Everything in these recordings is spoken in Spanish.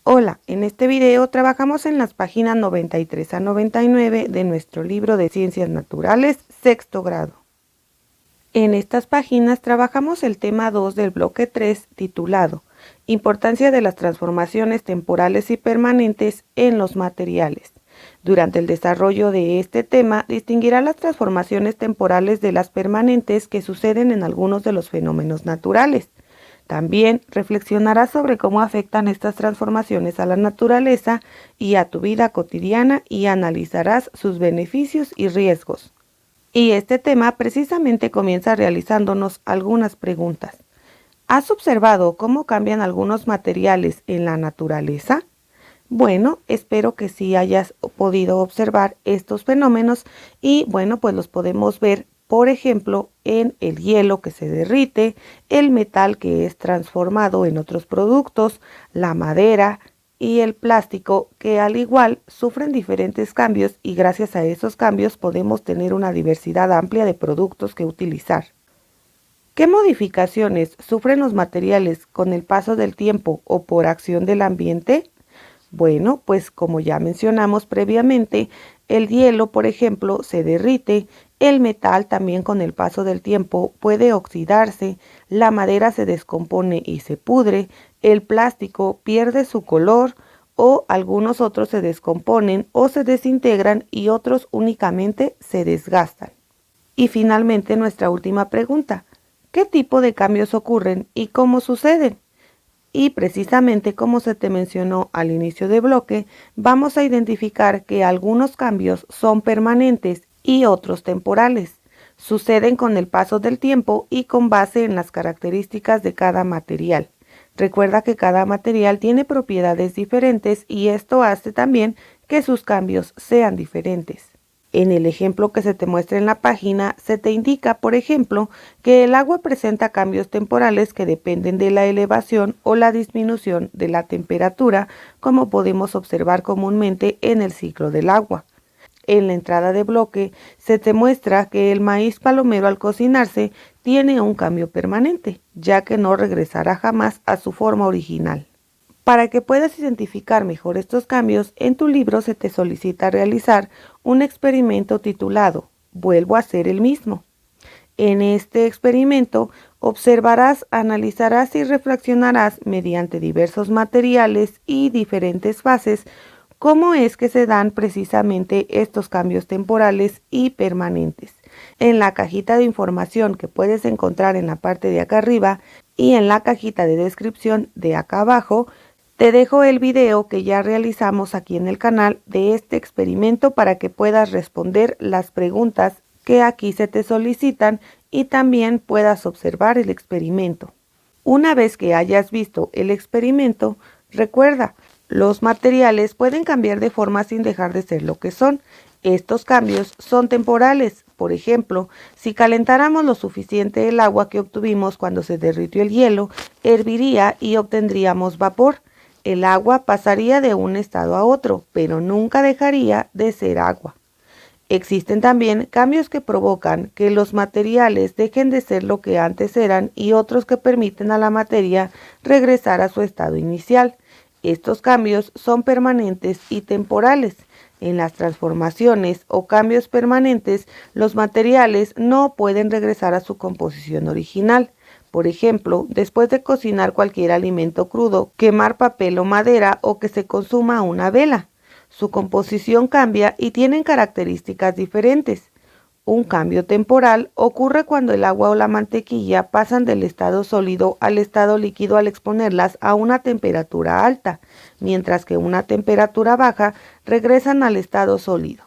Hola, en este video trabajamos en las páginas 93 a 99 de nuestro libro de Ciencias Naturales, sexto grado. En estas páginas trabajamos el tema 2 del bloque 3 titulado Importancia de las transformaciones temporales y permanentes en los materiales. Durante el desarrollo de este tema distinguirá las transformaciones temporales de las permanentes que suceden en algunos de los fenómenos naturales. También reflexionarás sobre cómo afectan estas transformaciones a la naturaleza y a tu vida cotidiana y analizarás sus beneficios y riesgos. Y este tema precisamente comienza realizándonos algunas preguntas. ¿Has observado cómo cambian algunos materiales en la naturaleza? Bueno, espero que sí hayas podido observar estos fenómenos y bueno, pues los podemos ver, por ejemplo, en el hielo que se derrite, el metal que es transformado en otros productos, la madera y el plástico que al igual sufren diferentes cambios y gracias a esos cambios podemos tener una diversidad amplia de productos que utilizar. ¿Qué modificaciones sufren los materiales con el paso del tiempo o por acción del ambiente? Bueno, pues como ya mencionamos previamente, el hielo, por ejemplo, se derrite, el metal también con el paso del tiempo puede oxidarse, la madera se descompone y se pudre, el plástico pierde su color o algunos otros se descomponen o se desintegran y otros únicamente se desgastan. Y finalmente nuestra última pregunta, ¿qué tipo de cambios ocurren y cómo suceden? Y precisamente como se te mencionó al inicio del bloque, vamos a identificar que algunos cambios son permanentes y otros temporales. Suceden con el paso del tiempo y con base en las características de cada material. Recuerda que cada material tiene propiedades diferentes y esto hace también que sus cambios sean diferentes. En el ejemplo que se te muestra en la página, se te indica, por ejemplo, que el agua presenta cambios temporales que dependen de la elevación o la disminución de la temperatura, como podemos observar comúnmente en el ciclo del agua. En la entrada de bloque, se te muestra que el maíz palomero al cocinarse tiene un cambio permanente, ya que no regresará jamás a su forma original. Para que puedas identificar mejor estos cambios, en tu libro se te solicita realizar un experimento titulado Vuelvo a ser el mismo. En este experimento observarás, analizarás y reflexionarás mediante diversos materiales y diferentes fases cómo es que se dan precisamente estos cambios temporales y permanentes. En la cajita de información que puedes encontrar en la parte de acá arriba y en la cajita de descripción de acá abajo, te dejo el video que ya realizamos aquí en el canal de este experimento para que puedas responder las preguntas que aquí se te solicitan y también puedas observar el experimento. Una vez que hayas visto el experimento, recuerda, los materiales pueden cambiar de forma sin dejar de ser lo que son. Estos cambios son temporales. Por ejemplo, si calentáramos lo suficiente el agua que obtuvimos cuando se derritió el hielo, herviría y obtendríamos vapor. El agua pasaría de un estado a otro, pero nunca dejaría de ser agua. Existen también cambios que provocan que los materiales dejen de ser lo que antes eran y otros que permiten a la materia regresar a su estado inicial. Estos cambios son permanentes y temporales. En las transformaciones o cambios permanentes, los materiales no pueden regresar a su composición original. Por ejemplo, después de cocinar cualquier alimento crudo, quemar papel o madera o que se consuma una vela. Su composición cambia y tienen características diferentes. Un cambio temporal ocurre cuando el agua o la mantequilla pasan del estado sólido al estado líquido al exponerlas a una temperatura alta, mientras que a una temperatura baja regresan al estado sólido.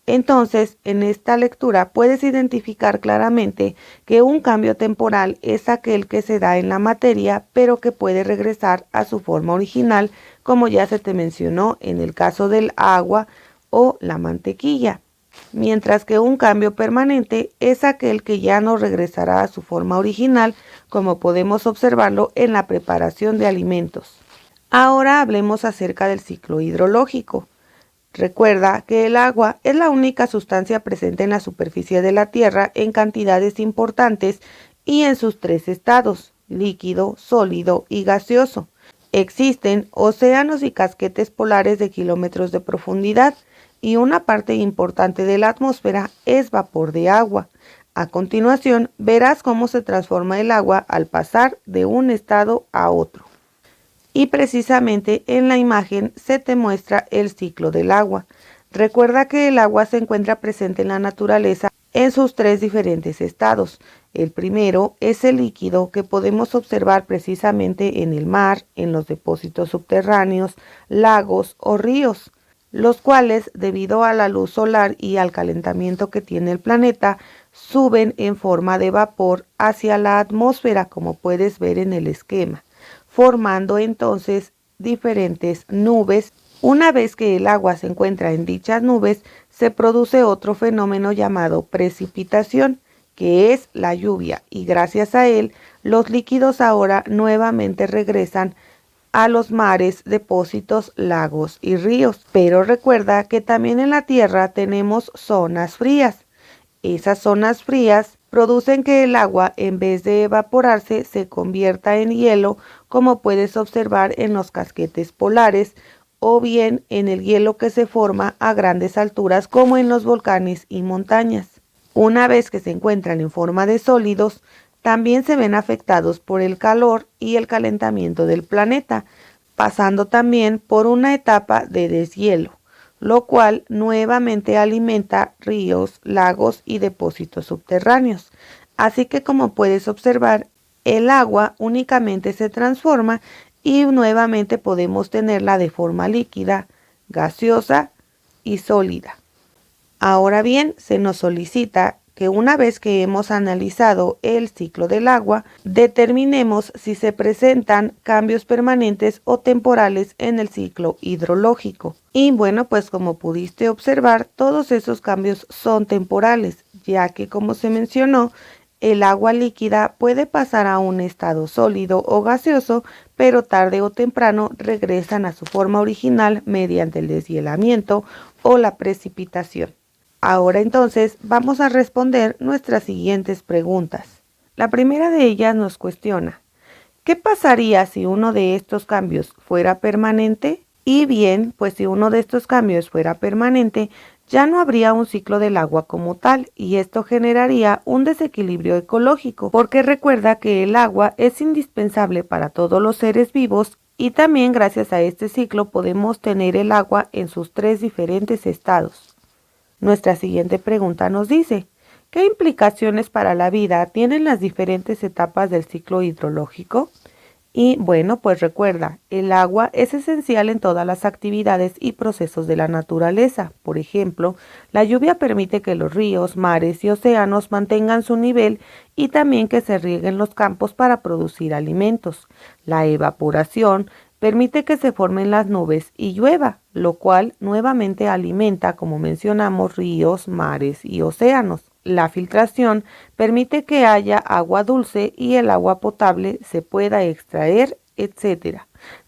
Entonces, en esta lectura puedes identificar claramente que un cambio temporal es aquel que se da en la materia, pero que puede regresar a su forma original, como ya se te mencionó en el caso del agua o la mantequilla. Mientras que un cambio permanente es aquel que ya no regresará a su forma original, como podemos observarlo en la preparación de alimentos. Ahora hablemos acerca del ciclo hidrológico. Recuerda que el agua es la única sustancia presente en la superficie de la Tierra en cantidades importantes y en sus tres estados, líquido, sólido y gaseoso. Existen océanos y casquetes polares de kilómetros de profundidad y una parte importante de la atmósfera es vapor de agua. A continuación, verás cómo se transforma el agua al pasar de un estado a otro. Y precisamente en la imagen se te muestra el ciclo del agua. Recuerda que el agua se encuentra presente en la naturaleza en sus tres diferentes estados. El primero es el líquido que podemos observar precisamente en el mar, en los depósitos subterráneos, lagos o ríos, los cuales, debido a la luz solar y al calentamiento que tiene el planeta, suben en forma de vapor hacia la atmósfera, como puedes ver en el esquema, formando entonces diferentes nubes. Una vez que el agua se encuentra en dichas nubes, se produce otro fenómeno llamado precipitación, que es la lluvia, y gracias a él, los líquidos ahora nuevamente regresan a los mares, depósitos, lagos y ríos. Pero recuerda que también en la Tierra tenemos zonas frías. Esas zonas frías producen que el agua, en vez de evaporarse, se convierta en hielo, como puedes observar en los casquetes polares, o bien en el hielo que se forma a grandes alturas, como en los volcanes y montañas. Una vez que se encuentran en forma de sólidos, también se ven afectados por el calor y el calentamiento del planeta, pasando también por una etapa de deshielo, lo cual nuevamente alimenta ríos, lagos y depósitos subterráneos. Así que, como puedes observar, el agua únicamente se transforma y nuevamente podemos tenerla de forma líquida, gaseosa y sólida. Ahora bien, se nos solicita que una vez que hemos analizado el ciclo del agua, determinemos si se presentan cambios permanentes o temporales en el ciclo hidrológico. Y bueno, pues como pudiste observar, todos esos cambios son temporales, ya que, como se mencionó, el agua líquida puede pasar a un estado sólido o gaseoso, pero tarde o temprano regresan a su forma original mediante el deshielamiento o la precipitación. Ahora entonces vamos a responder nuestras siguientes preguntas. La primera de ellas nos cuestiona: ¿qué pasaría si uno de estos cambios fuera permanente? Y bien, pues si uno de estos cambios fuera permanente, ya no habría un ciclo del agua como tal, y esto generaría un desequilibrio ecológico, porque recuerda que el agua es indispensable para todos los seres vivos, y también gracias a este ciclo podemos tener el agua en sus tres diferentes estados. Nuestra siguiente pregunta nos dice: ¿qué implicaciones para la vida tienen las diferentes etapas del ciclo hidrológico? Y bueno, pues recuerda, el agua es esencial en todas las actividades y procesos de la naturaleza. Por ejemplo, la lluvia permite que los ríos, mares y océanos mantengan su nivel y también que se rieguen los campos para producir alimentos. La evaporación permite que se formen las nubes y llueva, lo cual nuevamente alimenta, como mencionamos, ríos, mares y océanos. La filtración permite que haya agua dulce y el agua potable se pueda extraer, etc.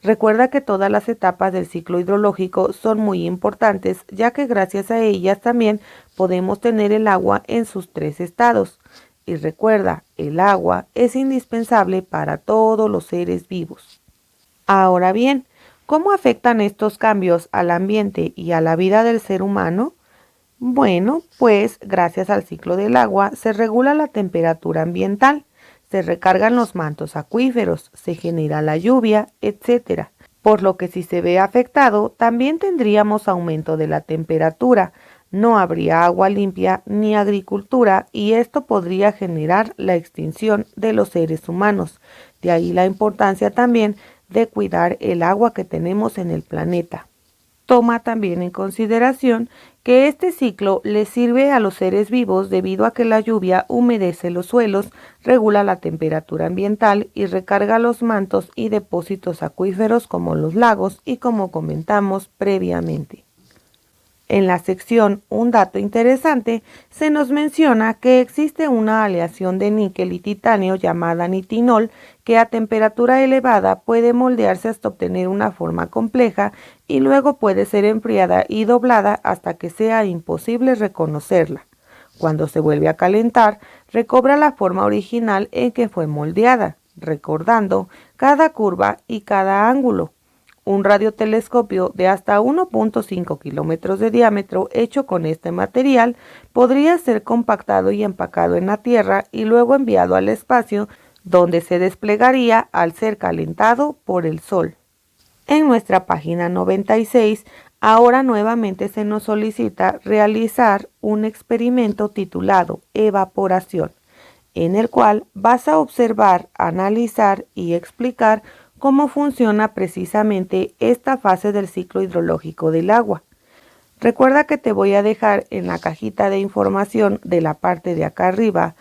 Recuerda que todas las etapas del ciclo hidrológico son muy importantes, ya que gracias a ellas también podemos tener el agua en sus tres estados. Y recuerda, el agua es indispensable para todos los seres vivos. Ahora bien, ¿cómo afectan estos cambios al ambiente y a la vida del ser humano? Bueno, pues gracias al ciclo del agua se regula la temperatura ambiental, se recargan los mantos acuíferos, se genera la lluvia, etc. Por lo que si se ve afectado, también tendríamos aumento de la temperatura, no habría agua limpia ni agricultura, y esto podría generar la extinción de los seres humanos. De ahí la importancia también de cuidar el agua que tenemos en el planeta. Toma también en consideración que este ciclo le sirve a los seres vivos debido a que la lluvia humedece los suelos, regula la temperatura ambiental y recarga los mantos y depósitos acuíferos como los lagos y como comentamos previamente. En la sección Un dato interesante se nos menciona que existe una aleación de níquel y titanio llamada nitinol que a temperatura elevada puede moldearse hasta obtener una forma compleja y luego puede ser enfriada y doblada hasta que sea imposible reconocerla. Cuando se vuelve a calentar, recobra la forma original en que fue moldeada. recordando cada curva y cada ángulo. Un radiotelescopio de hasta 1.5 kilómetros de diámetro hecho con este material podría ser compactado y empacado en la Tierra y luego enviado al espacio, donde se desplegaría al ser calentado por el Sol. En nuestra página 96, ahora nuevamente se nos solicita realizar un experimento titulado Evaporación, en el cual vas a observar, analizar y explicar cómo funciona precisamente esta fase del ciclo hidrológico del agua. Recuerda que te voy a dejar en la cajita de información de la parte de acá arriba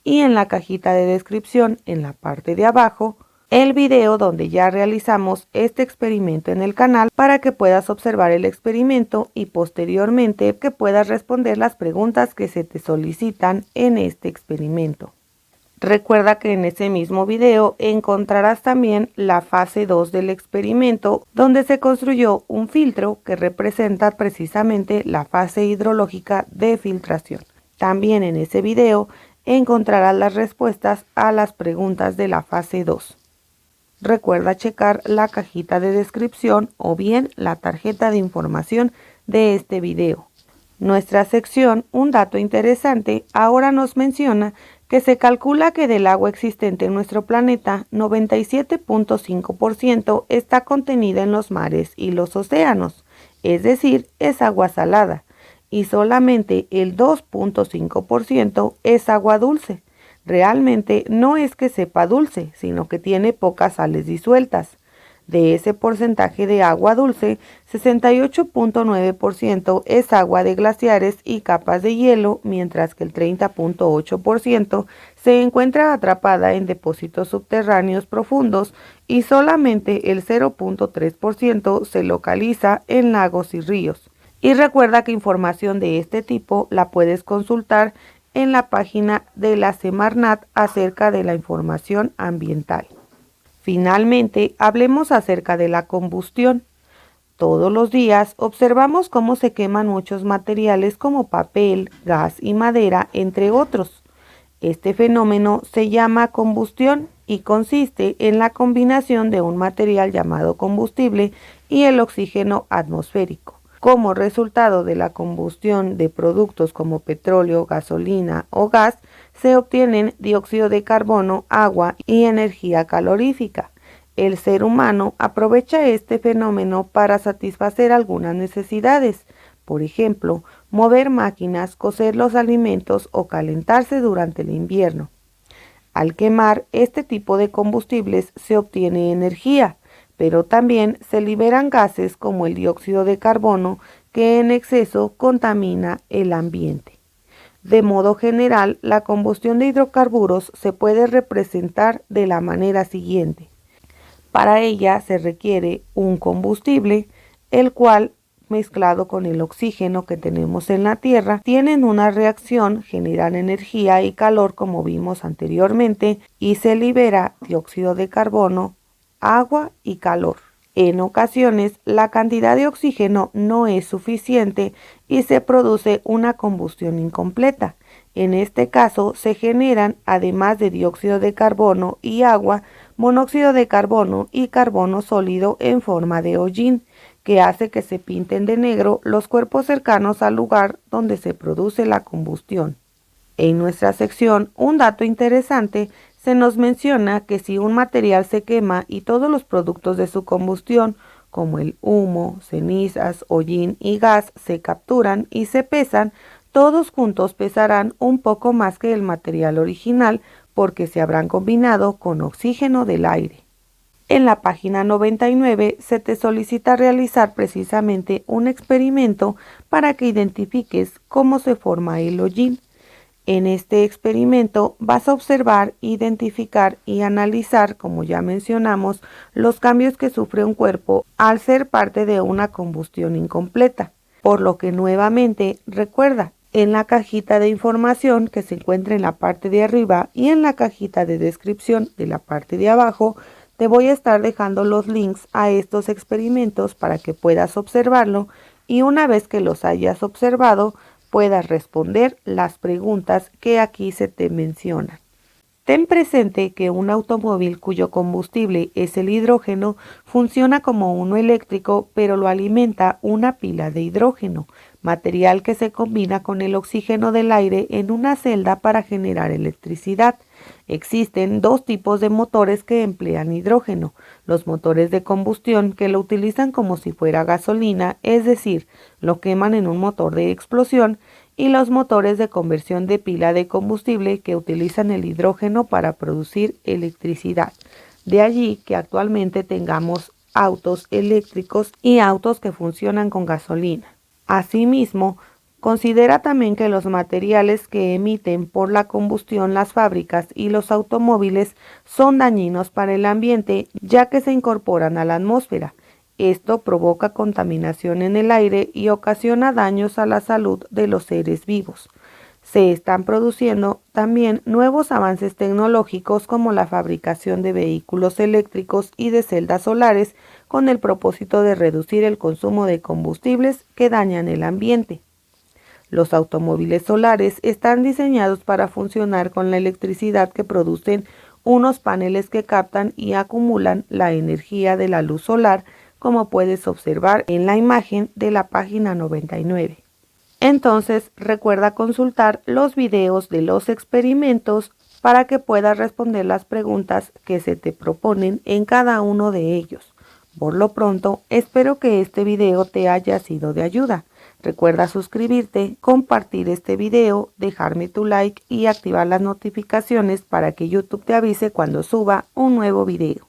y en la cajita de descripción en la parte de abajo el video donde ya realizamos este experimento en el canal para que puedas observar el experimento y posteriormente que puedas responder las preguntas que se te solicitan en este experimento. Recuerda que en ese mismo video encontrarás también la fase 2 del experimento, donde se construyó un filtro que representa precisamente la fase hidrológica de filtración. También en ese video encontrarás las respuestas a las preguntas de la fase 2. Recuerda checar la cajita de descripción o bien la tarjeta de información de este video. Nuestra sección Un dato interesante ahora nos menciona que se calcula que del agua existente en nuestro planeta, 97.5% está contenida en los mares y los océanos, es decir, es agua salada, y solamente el 2.5% es agua dulce. Realmente no es que sepa dulce, sino que tiene pocas sales disueltas. De ese porcentaje de agua dulce, 68.9% es agua de glaciares y capas de hielo, mientras que el 30.8% se encuentra atrapada en depósitos subterráneos profundos y solamente el 0.3% se localiza en lagos y ríos. Y recuerda que información de este tipo la puedes consultar en la página de la Semarnat acerca de la información ambiental. Finalmente, hablemos acerca de la combustión. Todos los días observamos cómo se queman muchos materiales como papel, gas y madera, entre otros. Este fenómeno se llama combustión y consiste en la combinación de un material llamado combustible y el oxígeno atmosférico. Como resultado de la combustión de productos como petróleo, gasolina o gas, se obtienen dióxido de carbono, agua y energía calorífica. El ser humano aprovecha este fenómeno para satisfacer algunas necesidades, por ejemplo, mover máquinas, cocer los alimentos o calentarse durante el invierno. Al quemar este tipo de combustibles se obtiene energía, pero también se liberan gases como el dióxido de carbono que en exceso contamina el ambiente. De modo general, la combustión de hidrocarburos se puede representar de la manera siguiente. Para ella se requiere un combustible, el cual, mezclado con el oxígeno que tenemos en la Tierra, tienen una reacción, generan energía y calor como vimos anteriormente, y se libera dióxido de carbono, agua y calor. En ocasiones, la cantidad de oxígeno no es suficiente y se produce una combustión incompleta. En este caso, se generan, además de dióxido de carbono y agua, monóxido de carbono y carbono sólido en forma de hollín, que hace que se pinten de negro los cuerpos cercanos al lugar donde se produce la combustión. En nuestra sección, un dato interesante, se nos menciona que si un material se quema y todos los productos de su combustión, como el humo, cenizas, hollín y gas, se capturan y se pesan, todos juntos pesarán un poco más que el material original porque se habrán combinado con oxígeno del aire. En la página 99 se te solicita realizar precisamente un experimento para que identifiques cómo se forma el hollín. En este experimento vas a observar, identificar y analizar, como ya mencionamos, los cambios que sufre un cuerpo al ser parte de una combustión incompleta. Por lo que nuevamente recuerda, en la cajita de información que se encuentra en la parte de arriba y en la cajita de descripción de la parte de abajo, te voy a estar dejando los links a estos experimentos para que puedas observarlo y una vez que los hayas observado, puedas responder las preguntas que aquí se te mencionan. Ten presente que un automóvil cuyo combustible es el hidrógeno funciona como uno eléctrico, pero lo alimenta una pila de hidrógeno, material que se combina con el oxígeno del aire en una celda para generar electricidad. Existen dos tipos de motores que emplean hidrógeno: los motores de combustión, que lo utilizan como si fuera gasolina, es decir, lo queman en un motor de explosión, y los motores de conversión de pila de combustible, que utilizan el hidrógeno para producir electricidad. De allí que actualmente tengamos autos eléctricos y autos que funcionan con gasolina. Asimismo, considera también que los materiales que emiten por la combustión las fábricas y los automóviles son dañinos para el ambiente, ya que se incorporan a la atmósfera. Esto provoca contaminación en el aire y ocasiona daños a la salud de los seres vivos. Se están produciendo también nuevos avances tecnológicos, como la fabricación de vehículos eléctricos y de celdas solares, con el propósito de reducir el consumo de combustibles que dañan el ambiente. Los automóviles solares están diseñados para funcionar con la electricidad que producen unos paneles que captan y acumulan la energía de la luz solar, como puedes observar en la imagen de la página 99. Entonces, recuerda consultar los videos de los experimentos para que puedas responder las preguntas que se te proponen en cada uno de ellos. Por lo pronto, espero que este video te haya sido de ayuda. Recuerda suscribirte, compartir este video, dejarme tu like y activar las notificaciones para que YouTube te avise cuando suba un nuevo video.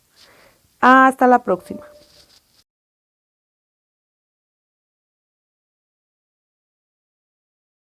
Hasta la próxima.